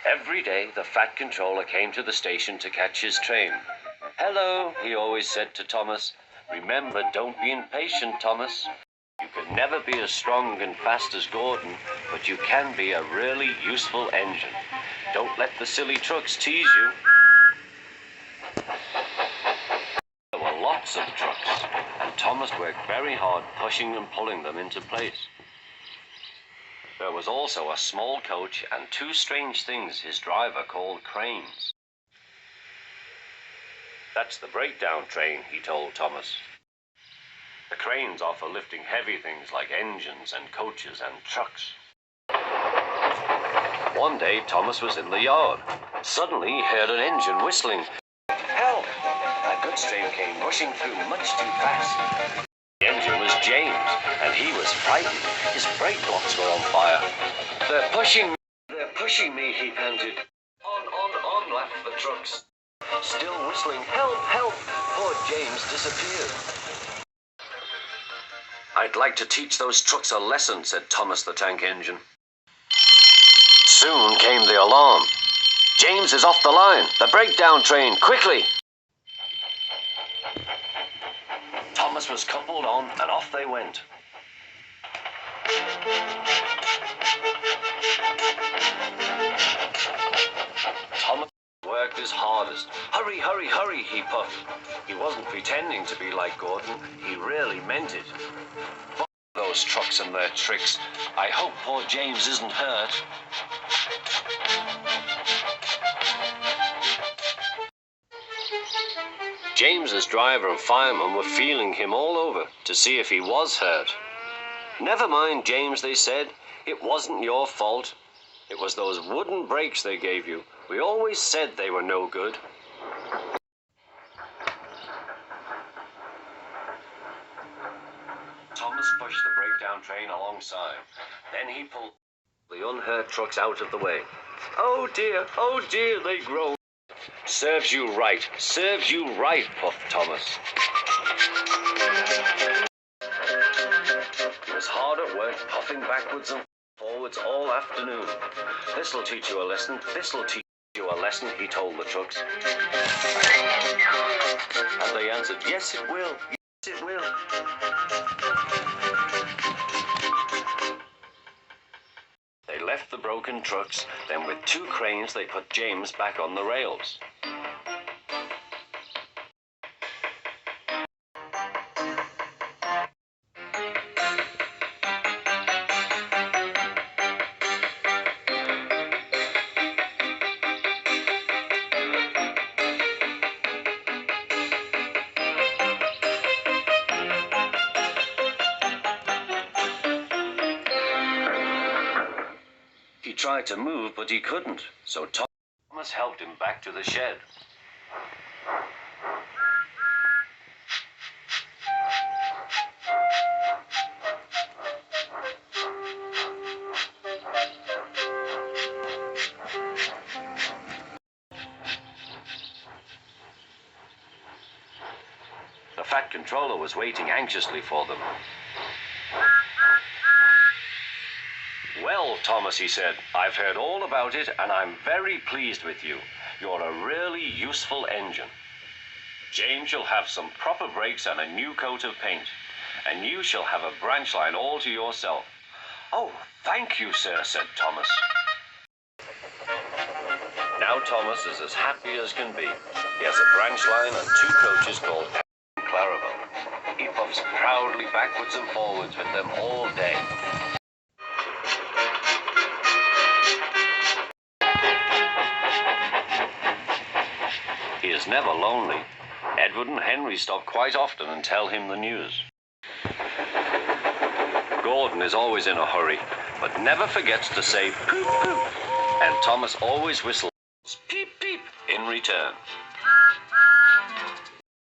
Every day, the fat controller came to the station to catch his train. "Hello," he always said to Thomas. "Remember, don't be impatient, Thomas. You can never be as strong and fast as Gordon, but you can be a really useful engine. Don't let the silly trucks tease you." There were lots of trucks, and Thomas worked very hard pushing and pulling them into place. There was also a small coach and two strange things his driver called cranes. "That's the breakdown train," he told Thomas. "The cranes are for lifting heavy things like engines and coaches and trucks." One day, Thomas was in the yard. Suddenly, he heard an engine whistling. "Help!" A goods train came rushing through much too fast. The engine was James, and he was frightened. His brake blocks were on fire. They're pushing me, he panted. On, laughed the trucks. Still whistling, "Help, help!" Poor James disappeared. "I'd like to teach those trucks a lesson," said Thomas the tank engine. Soon came the alarm. "James is off the line! The breakdown train, quickly!" Thomas was coupled on, and off they went. Thomas worked his hardest. "Hurry, hurry, hurry," he puffed. He wasn't pretending to be like Gordon. He really meant it. "Fuck those trucks and their tricks. I hope poor James isn't hurt." James's driver and fireman were feeling him all over to see if he was hurt. "Never mind, James," they said. "It wasn't your fault. It was those wooden brakes they gave you. We always said they were no good." Thomas pushed the breakdown train alongside. Then he pulled the unhurt trucks out of the way. Oh dear, they groaned. Serves you right, puffed Thomas. He was hard at work, puffing backwards and forwards all afternoon. "This'll teach you a lesson, he told the trucks. And they answered, "Yes, it will, yes, it will." They left the broken trucks, then with two cranes they put James back on the rails. He tried to move, but he couldn't, so Thomas helped him back to the shed. The fat controller was waiting anxiously for them. "Well, Thomas," he said, "I've heard all about it, and I'm very pleased with you. You're a really useful engine. James shall have some proper brakes and a new coat of paint, and you shall have a branch line all to yourself." "Oh, thank you, sir," said Thomas. Now Thomas is as happy as can be. He has a branch line and two coaches called Clarabelle. He puffs proudly backwards and forwards with them all day. He is never lonely. Edward and Henry stop quite often and tell him the news. Gordon is always in a hurry, but never forgets to say poop poop, and Thomas always whistles peep peep in return.